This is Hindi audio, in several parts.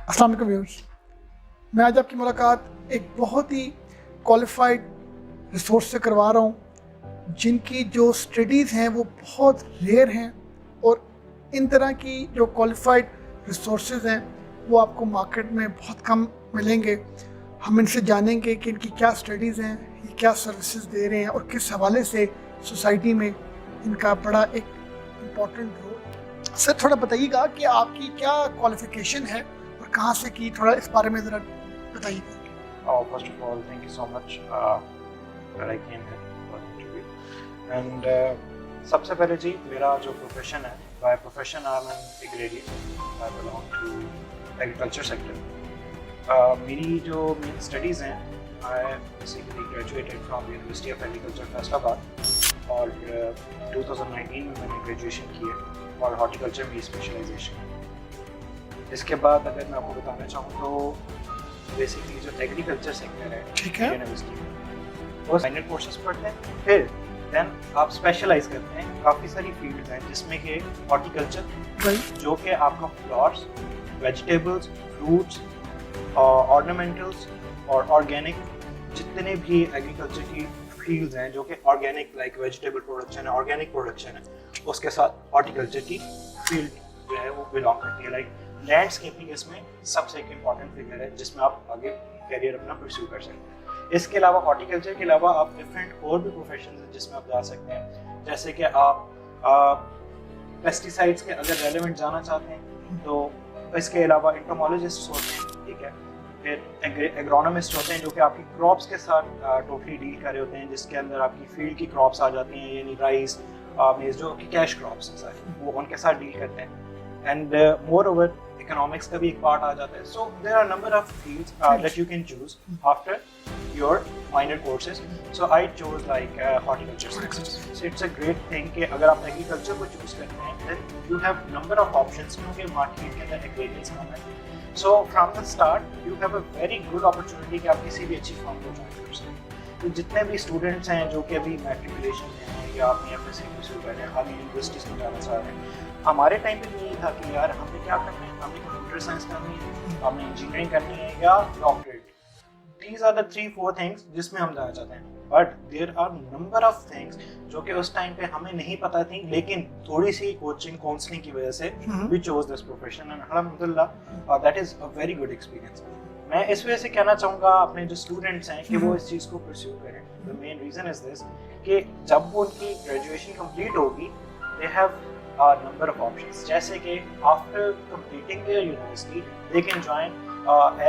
अस्सलाम वालेकुम व्यूअर्स, मैं आज आपकी मुलाकात एक बहुत ही क्वालिफाइड रिसोर्स से करवा रहा हूँ जिनकी जो स्टडीज़ हैं वो बहुत रेयर हैं और इन तरह की जो क्वालिफाइड रिसोर्सेज हैं वो आपको मार्केट में बहुत कम मिलेंगे। हम इनसे जानेंगे कि इनकी क्या स्टडीज़ हैं, ये क्या सर्विसेज दे रहे हैं और किस हवाले से सोसाइटी में इनका बड़ा एक इम्पोर्टेंट रोल। सर थोड़ा बताइएगा कि आपकी क्या क्वालिफिकेशन है और कहाँ से की, थोड़ा इस बारे में ज़रा बताइएगा। First of all, thank you so much that I came here for the interview. And सबसे पहले जी मेरा जो प्रोफेशन है, by profession I am an agrarian. I belong to agriculture sector. मेरी जो मेन स्टडीज़ हैं, I basically graduated from University of Agriculture Faisalabad और 2019 में मैंने ग्रेजुएशन की है और हॉर्टिकल्चर में स्पेशलाइजेशन। इसके बाद अगर मैं आपको बताना चाहूँ तो बेसिकली जो एग्रीकल्चर सेक्टर है ठीक है, यूनिवर्सिटी में वो माइनर कोर्सेज पढ़ते हैं, फिर देन आप स्पेशलाइज करते हैं। काफ़ी सारी फील्ड्स हैं जिसमें कि हॉर्टिकल्चर जो कि आपका फ्लावर्स, वेजिटेबल्स, फ्रूट्स, ऑर्नामेंटल्स और ऑर्गेनिक जितने भी एग्रीकल्चर की फील्ड्स हैं जो कि ऑर्गेनिक लाइक वेजिटेबल प्रोडक्शन है, ऑर्गेनिक प्रोडक्शन है, उसके साथ हॉर्टिकल्चर की फील्ड जो है वो बिलोंग करती है। लाइक लैंडस्केपिंग इसमें सबसे एक इम्पॉर्टेंट फिगर है जिसमें आप आगे करियर अपना परस्यू कर सकते हैं। इसके अलावा हॉर्टिकल्चर के अलावा आप डिफरेंट और भी प्रोफेशन हैं जिसमें आप जा सकते हैं, जैसे कि आप पेस्टिसाइड्स के अगर रेलेवेंट जाना चाहते हैं तो इसके अलावा एंटोमोलॉजिस्ट होते हैं, ठीक है, फिर एग्रोनॉमिस्ट होते हैं जो कि आपकी क्रॉप्स के साथ टोटली डील कर रहे होते हैं, जिसके अंदर आपकी फील्ड की क्रॉप्स आ जाती हैं, यानी राइस, मेज जो कि कैश क्रॉप्स हैं सारी, वो उनके साथ डील करते हैं। एंड मोर ओवर इकोनॉमिक्स का भी एक पार्ट आ जाता है। So there are number of fields that you can choose after your minor courses. So I chose like horticulture. So it's a great thing कि अगर आप एग्रीकल्चर को चूज करते हैं then you have number of options क्योंकि मार्केट के अंदर एग्रीकल्चर कम है। So from the start you have a very good opportunity कि आप किसी भी अच्छी फॉर्म को ज्वाइन कर सकते। तो जितने भी स्टूडेंट्स हैं जो कि अभी मैट्रिकुलेशन में हैं या अपनी एमएससी परस्यू कर रहे हैं, हाल ही यूनिवर्सिटीज़ में जाना चाह रहे हैं, हमारे टाइम पे यही था कि यार हमें क्या करना है, हमें कंप्यूटर साइंस करनी है, हमें इंजीनियरिंग करनी है या doctorate. These are the 3-4 things जिसमें हम जाना चाहते हैं। But there are number of things जो कि उस टाइम पे हमें नहीं पता थी, लेकिन थोड़ी सी कोचिंग काउंसलिंग की वजह से we chose this profession and अल्हम्दुलिल्लाह that is a very good experience. मैं इस वजह से कहना चाहूँगा अपने जो स्टूडेंट्स हैं कि वो इस चीज़ को परस्यू करें। The main reason is this कि जब वो उनकी ग्रेजुएशन कंप्लीट होगी they have number of options, जैसे कि after completing their university they can join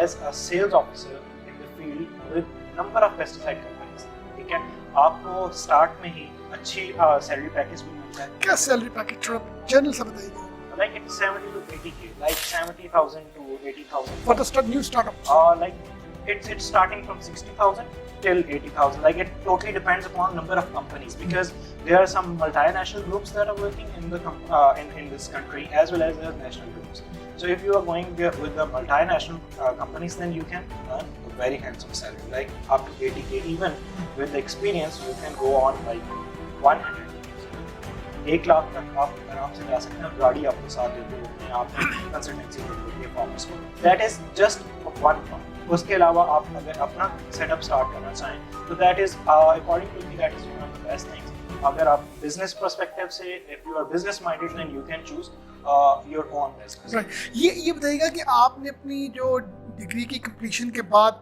as a sales officer in the field with number of pesticide companies। ठीक है, आपको स्टार्ट में ही अच्छी सैलरी पैकेज भी मिलता है। क्या सैलरी पैकेज थोड़ा जनरल से बताइएगा। Like it's 70 to 80k, like 70,000 to 80,000 for the new startup। Like it's starting from 60,000 till 80,000. Like it totally depends upon number of companies because there are some multinational groups that are working in the in this country as well as the national groups. So if you are going with the multinational companies, then you can earn a very handsome salary, like up to 80k. Even with the experience, you can go on like 1 lakh तक आप आराम से जा सकते हैं। गाड़ी आपको साथ देते होते हैं, आप कंसल्टेंसी देते होती है फॉर्म्स को। That is just one form. उसके अलावा आप अगर अपना सेटअप स्टार्ट करना चाहें तो that is according to me that is one of the best things. अगर आप बिजनेस पर्सपेक्टिव से if you are business minded then you can choose your own business. ये बताइएगा कि आपने अपनी जो डिग्री की कंप्लीशन के बाद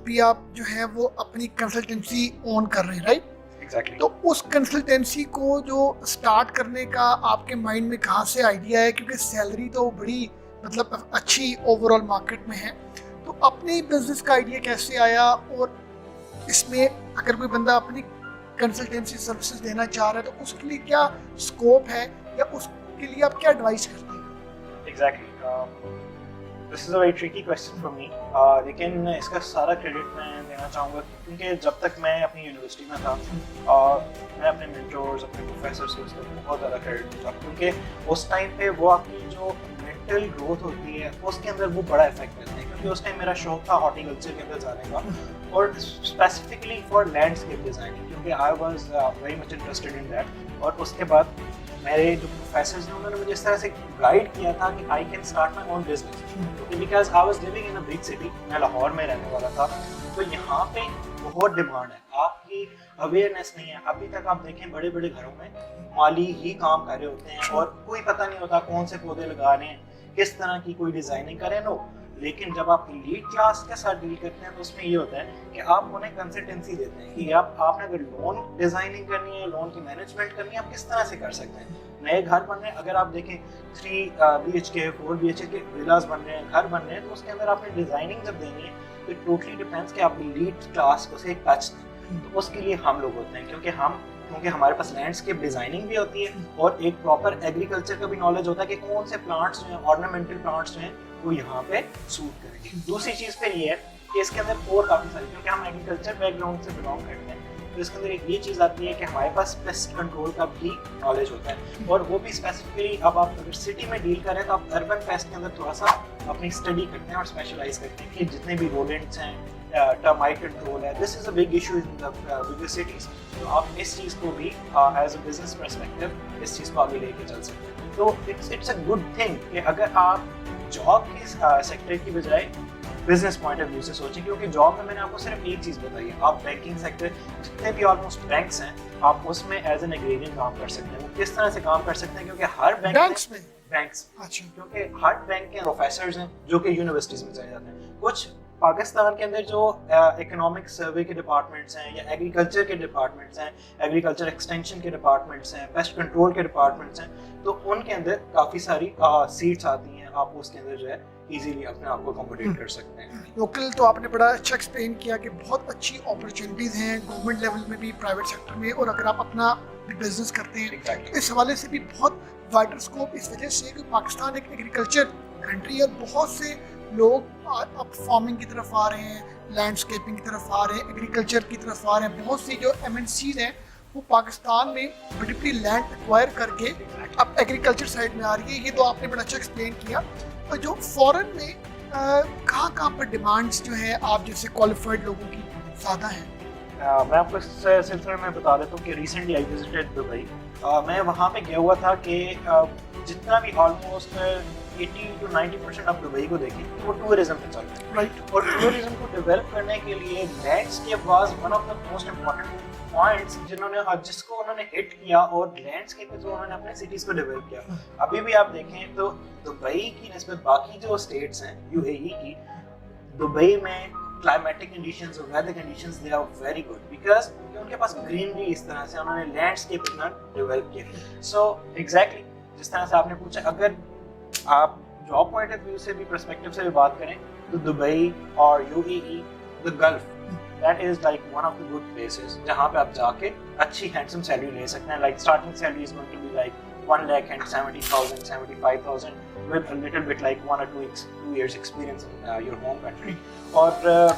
अभी आप जो है वो अपनी कंसल्टेंसी ऑन कर रहे हैं, राइट? Exactly. तो उस कंसल्टेंसी को जो स्टार्ट करने का आपके माइंड में कहाँ से आइडिया है, क्योंकि सैलरी तो बड़ी मतलब अच्छी ओवरऑल मार्केट में है, तो अपने बिजनेस का आइडिया कैसे आया और इसमें अगर कोई बंदा अपनी कंसल्टेंसी सर्विसेज देना चाह रहा है तो उसके लिए क्या स्कोप है या उसके लिए आप क्या एडवाइस करते हैं? Exactly. This is a very tricky question for me. लेकिन इसका सारा क्रेडिट मैं देना चाहूँगा क्योंकि जब तक मैं अपनी यूनिवर्सिटी में था मैं अपने मेंटोर्स, अपने प्रोफेसर से उसका बहुत ज़्यादा क्रेडिट देता हूँ क्योंकि उस टाइम पे वो आपकी जो मेंटल ग्रोथ होती है उसके अंदर वो बड़ा इफेक्ट करते हैं। क्योंकि उस टाइम मेरा शौक था हॉर्टिकल्चर के अंदर जाने का और स्पेसिफिकली फॉर लैंडस्केप डिज़ाइनिंग, क्योंकि I was very much interested in that. और उसके बाद मेरे जो प्रोफेसर्स हैं उन्होंने मुझे इस तरह से गाइड किया था कि I can start my own business, because I was living in a big city, मैं लाहौर में रहने वाला था, तो यहाँ पे बहुत डिमांड है, आपकी अवेयरनेस नहीं है। अभी तक आप देखें बड़े बड़े घरों में माली ही काम कर रहे होते हैं और कोई पता नहीं होता कौन से पौधे लगा रहे हैं, किस तरह की कोई डिजाइनिंग करें लो। लेकिन जब आप लीड क्लास के साथ डील करते हैं तो उसमें ये होता है कि आप उन्हें कंसल्टेंसी देते हैं कि आपने अगर लोन डिजाइनिंग करनी है, लोन की मैनेजमेंट करनी है, आप किस तरह से कर सकते हैं। नए घर बन रहे हैं, अगर आप देखें 3 BHK 4 BHK के विलास बन रहे हैं, घर बन रहे हैं, तो उसके अंदर आपने डिजाइनिंग जब देनी है तो इट टोटली डिपेंड्स कि आप लीड क्लास को से एक टच दें, तो उसके लिए हम लोग होते हैं, क्योंकि हमारे पास लैंडस्केप डिजाइनिंग भी होती है और एक प्रॉपर एग्रीकल्चर का भी नॉलेज होता है कि कौन से प्लांट्स जो हैं, ऑर्नामेंटल प्लांट्स जो हैं, वो यहाँ पे सूट करेंगे। दूसरी चीज़ फिर ये है कि इसके अंदर और काफ़ी सारी, क्योंकि हम एग्रीकल्चर बैकग्राउंड से बिलोंग करते हैं, तो इसके अंदर एक ये चीज़ आती है कि हमारे पास पेस्ट कंट्रोल का भी नॉलेज होता है, और वो भी स्पेसिफिकली अब आप अगर सिटी में डील करें तो आप अर्बन पेस्ट के अंदर थोड़ा सा अपनी स्टडी करते हैं और स्पेशलाइज करते हैं कि जितने भी रोडेंट्स हैं, टर्माइट कंट्रोल है, this is a big issue in the bigger cities, तो आप इस चीज़ को भी एज अ बिजनेस पर्सपेक्टिव इस चीज़ को आगे लेके चल सकते हैं। तो इट्स अ गुड थिंग कि अगर आप जॉब के सेक्टर की बजाय बिजनेस पॉइंट ऑफ व्यू से सोचें, क्योंकि जॉब में मैंने आपको सिर्फ एक चीज़ बताई है, आप बैंकिंग सेक्टर जितने भी ऑलमोस्ट बैंक्स हैं, आप उसमें एज एन एग्रेरियन काम कर सकते हैं। वो किस तरह से काम कर सकते हैं, क्योंकि हर बैंक्स अच्छा, क्योंकि हर बैंक के प्रोफेसर्स हैं जो कि यूनिवर्सिटीज में चले जाते हैं। कुछ पाकिस्तान के अंदर जो इकोनॉमिक सर्वे के डिपार्टमेंट्स हैं या एग्रीकल्चर के डिपार्टमेंट्स हैं, एग्रीकल्चर एक्सटेंशन के डिपार्टमेंट्स हैं, पेस्ट कंट्रोल के डिपार्टमेंट्स हैं, तो उनके अंदर काफ़ी सारी सीट्स आती हैं, आप उसके अंदर जो है इजीली अपने आप को अकोमोडेट कर सकते हैं। लोकल तो आपने बड़ा अच्छा एक्सप्लेन किया कि बहुत अच्छी अपॉर्चुनिटीज़ हैं गवर्नमेंट लेवल में भी, प्राइवेट सेक्टर में, और अगर आप अपना बिजनेस करते हैं तो इस हवाले से भी बहुत वाइडर स्कोप, इस वजह से कि पाकिस्तान एक एग्रीकल्चर कंट्री है, बहुत से लोग अब फार्मिंग की तरफ आ रहे हैं, लैंडस्केपिंग की तरफ आ रहे हैं, एग्रीकल्चर की तरफ आ रहे हैं। बहुत सी जो MNCs हैं वो पाकिस्तान में बड़ी बड़ी लैंड एक्वायर करके अब एग्रीकल्चर साइड में आ रही है। ये तो आपने बड़ा अच्छा एक्सप्लेन किया। और जो फॉरेन में कहाँ पर डिमांड्स जो है आप जैसे क्वालिफाइड लोगों की ज़्यादा हैं? मैं आपको इस सिलसिले में बता देता हूँ कि रिसेंटली आई विजिटेड दुबई। मैं वहाँ पे गया हुआ था कि जितना भी ऑलमोस्ट 80 to 90% आप दुबई को देखें तो वो टूरिज्म पे चल रहा है, राइट। और टूरिज्म को डेवलप करने के लिए landscape was one of the most important points जिसको उन्होंने हिट किया, और लैंडस्केप के थ्रू उन्होंने अपने सिटीज को डेवलप किया। अभी भी आप देखें तो दुबई की निस्बत बाकी जो स्टेट्स हैं UAE की, दुबई में क्लाइमेटिक कंडीशंस और weather conditions they are very good, because उनके पास ग्रीनरी, इस तरह से उन्होंने लैंडस्केप इतना डेवलप किया। सो एग्जैक्टली जिस तरह से आपने पूछा, अगर आप जॉब पॉइंट ऑफ व्यू से भी पर्सपेक्टिव से भी बात करें तो दुबई और UAE, the gulf, that is like one of the good places जहाँ पे आप जाके अच्छी हैंडसम सैलरी ले सकते हैं। Like starting salary is going to be like 1,70,000 75,000 with a little bit like 1 or 2 years experience in your home country। और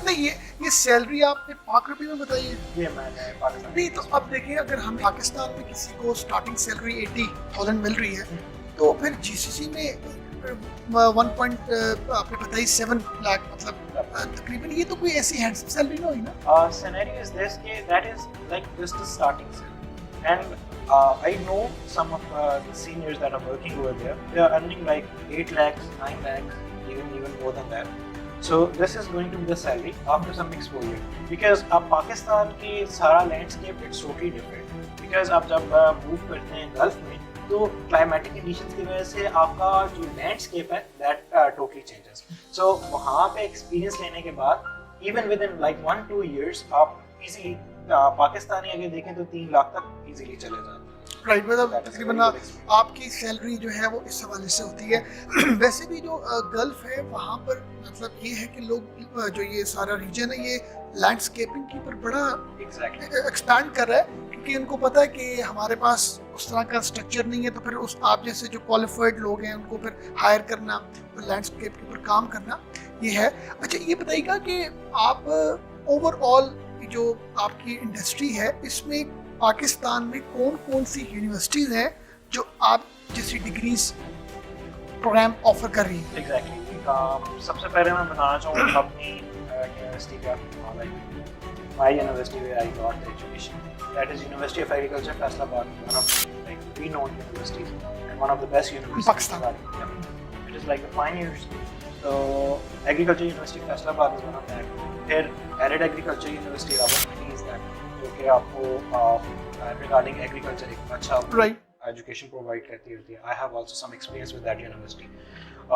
नहीं, ये सैलरी आपने पाक रुपये में बताई है? ये मैंने पाकिस्तान नहीं, तो अब देखिए अगर हम पाकिस्तान में किसी को स्टार्टिंग सैलरी 80,000 मिल रही है तो फिर GCC में 1.7 लाख, मतलब तकरीबन ये तो कोई ऐसी हैंडसम सैलरी ना हुई ना? Scenario is this कि that is like just the starting salary, and I know some of the seniors that are working over there, they are earning like 8 lakhs, 9 lakhs, even more than that. So this is going to be the salary after some exposure, because अब पाकिस्तान की सारा landscape it's totally different, because आप जब मूव करते हैं गल्फ में तो क्लाइमेटिक कंडीशंस की वजह से आपका जो लैंडस्केप है दैट टोटली चेंजेस। सो वहाँ पे एक्सपीरियंस लेने के बाद even with in like 1-2 years आप इजीली पाकिस्तानी अगर देखें तो 3 लाख तक इजीली चले जाते हैं। राइट, मतलब तकरीबन आपकी सैलरी जो है वो इस हवाले से होती है। वैसे भी जो गल्फ है वहाँ पर मतलब ये है कि लोग जो ये सारा रीजन है ये लैंडस्केपिंग की पर बड़ा एक्सपैंड कर रहा है, क्योंकि उनको पता है कि हमारे पास उस तरह का स्ट्रक्चर नहीं है, तो फिर उस आप जैसे जो क्वालिफाइड लोग हैं उनको फिर हायर करना, तो लैंडस्केप के ऊपर काम करना ये है। अच्छा, ये बताइएगा कि आप ओवरऑल जो आपकी इंडस्ट्री है इसमें पाकिस्तान में कौन कौन सी यूनिवर्सिटीज़ हैं जो आप जैसी डिग्रीज प्रोग्राम ऑफर कर रही हैं? एग्जैक्टली सबसे पहले मैं बताना चाहूँगा अपनी यूनिवर्सिटी का, my university where I got the education, that is University of Agriculture Faisalabad, one of like renowned universities and one of the best universities. Pakistan. Yeah. It is like the pioneers. So Agriculture University Faisalabad is one of that. फिर Arid Agriculture University Rawalpindi is that, जो कि आपको regarding agriculture एक अच्छा Right. एजुकेशन प्रोवाइड करती होती है. I have also some experience with that university.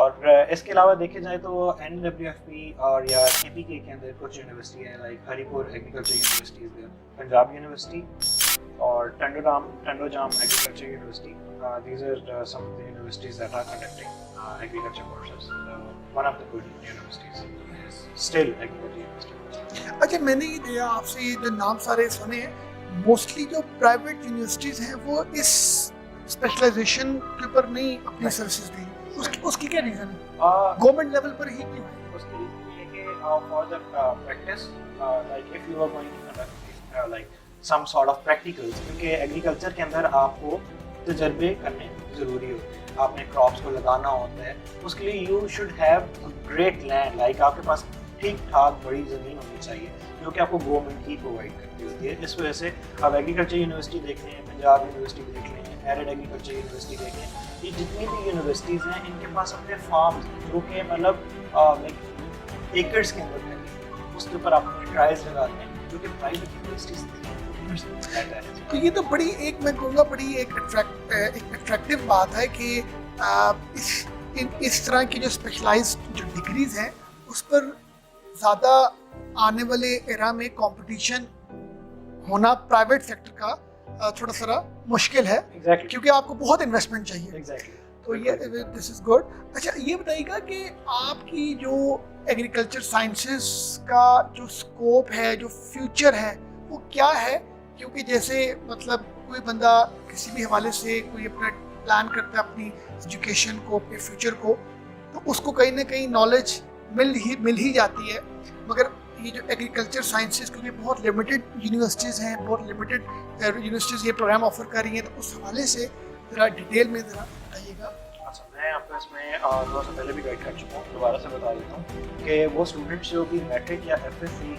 और इसके अलावा देखे जाए तो NWFP और या KPK के अंदर कुछ यूनिवर्सिटी है, like Haripur agriculture university is there, Punjab university और Tandojam agriculture university. These are some of the universities that are conducting agriculture courses. One of the good universities still agriculture university. अच्छा, मैंने ये आपसे ये जो नाम सारे सुने हैं, मोस्टली जो प्राइवेट यूनिवर्सिटीज हैं वो इस स्पेशलाइजेशन के ऊपर नहीं अपनी सर्विसेज दी. उसकी क्या रीजन है? गवर्नमेंट लेवल पर ही क्यों है? उसके लिए कि for the practice, like if you are going to conduct like some sort of practicals, क्योंकि एग्रीकल्चर के अंदर आपको तजर्बे करने ज़रूरी होते हैं. आपने क्रॉप्स को लगाना होता है, उसके लिए you should have great land, like आपके पास ठीक ठाक बड़ी ज़मीन होनी चाहिए जो कि आपको गवर्नमेंट ही प्रोवाइड करती होती है. इस वजह से आप एग्रीकल्चर यूनिवर्सिटी देख लें, पंजाब यूनिवर्सिटी देख लें, एरिड एग्रीकल्चर यूनिवर्सिटी देख लें, ये जितनी भी यूनिवर्सिटीज़ हैं इनके पास अपने फार्म्स हैं जो कि मतलब लाइक एकर्स के अंदर हैं, उसके ऊपर आप ट्रायल्स लगाते हैं जो कि प्राइवेट यूनिवर्सिटीज़ नहीं. तो ये तो बड़ी एक, मैं कहूँगा बड़ी एक अट्रैक्टिव बात है कि इस तरह की जो स्पेशलाइज्ड जो डिग्रीज हैं उस पर ज़्यादा आने वाले एरा में कंपटीशन होना प्राइवेट सेक्टर का थोड़ा सा मुश्किल है. Exactly. क्योंकि आपको बहुत इन्वेस्टमेंट चाहिए. Exactly. तो ये दिस इज गुड. अच्छा, ये बताइएगा कि आपकी जो एग्रीकल्चर साइंसेस का जो स्कोप है, जो फ्यूचर है, वो क्या है? क्योंकि जैसे मतलब कोई बंदा किसी भी हवाले से कोई अपना प्लान करता है अपनी एजुकेशन को, अपने फ्यूचर को, तो उसको कहीं ना कहीं नॉलेज मिल ही जाती है. मगर ये जो एग्रीकल्चर साइंसेस, क्योंकि बहुत लिमिटेड यूनिवर्सिटीज़ हैं, बहुत लिमिटेड यूनिवर्सिटीज़ ये प्रोग्राम ऑफर कर रही हैं, तो उस हवाले से ज़रा डिटेल में ज़रा बताइएगा. अच्छा, मैं आपको इसमें थोड़ा सा पहले भी गाइड कर चुका हूँ, दोबारा से बता देता हूँ कि वो स्टूडेंट्स जो भी मैट्रिक या FSC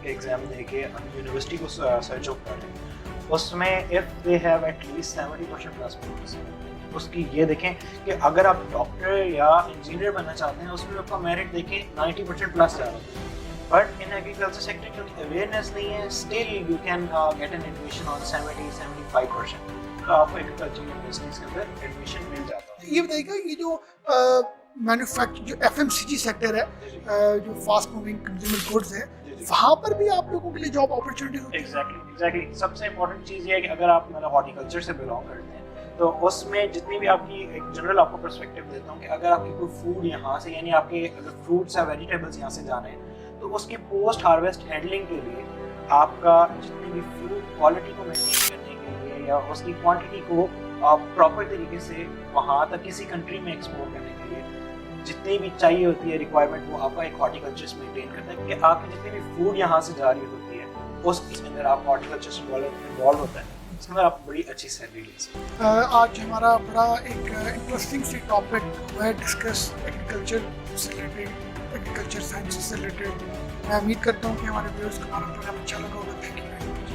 के एग्ज़ाम दे के यूनिवर्सिटी को सर्च आउट कर रहे हैं, उसमें if they have at least 70% plus marks, उसकी ये देखें कि अगर आप डॉक्टर या इंजीनियर बनना चाहते हैं उसमें आपका मेरिट देखें 90% प्लस जा रहा है. बट इन एग्रीकल्चर सेक्टर क्योंकि अवेयरनेस नहीं है, still you can get an admission on 70-75%. तो आपको एग्रीकल्चर यूनिवर्सिटीज़ के अंदर एडमिशन मिल जाता है. ये बताइएगा, ये जो मैन्युफैक्चर जो FMCG सेक्टर है, जो फास्ट मूविंग कंज्यूमर गुड्स है, वहाँ पर भी आप लोगों के लिए जॉब अपॉर्चुनिटी होती है? एग्जैक्टली. सबसे इम्पोर्टेंट चीज़ ये है कि अगर आप मतलब हॉर्टिकल्चर से बिलोंग करते हैं तो उसमें जितनी भी आपकी एक जनरल आपको पर्सपेक्टिव देता हूँ कि अगर आपकी कोई फूड यहाँ से, यानी आपके अगर फ्रूट्स या वेजिटेबल्स यहाँ से जाने हैं, तो उसकी पोस्ट हार्वेस्ट हैंडलिंग के लिए आपका जितनी भी फ्रूट क्वालिटी को मेंटेन करने के लिए या उसकी क्वांटिटी को प्रॉपर तरीके से वहाँ तक किसी कंट्री में एक्सपोर्ट करने के लिए जितनी भी चाहिए होती है रिक्वायरमेंट, वो आपका एक हॉर्टिकल्चर मेंटेन करता है कि आपकी जितनी भी फूड यहाँ से जा रही होती है उसके अंदर आप हॉर्टिकल्चर से इन्वॉल्व होता है, उसके अंदर आप बड़ी अच्छी सैलरी ले सकते हैं. आज हमारा बड़ा एक इंटरेस्टिंग सी टॉपिक हुआ है डिस्कस एग्रीकल्चर से रिलेटेड, एग्रीकल्चर साइंस से रिलेटेड. मैं उम्मीद करता हूँ कि हमारे व्यूअर्स को हमारा प्रोग्राम अच्छा लगा होगा. Thank you very much.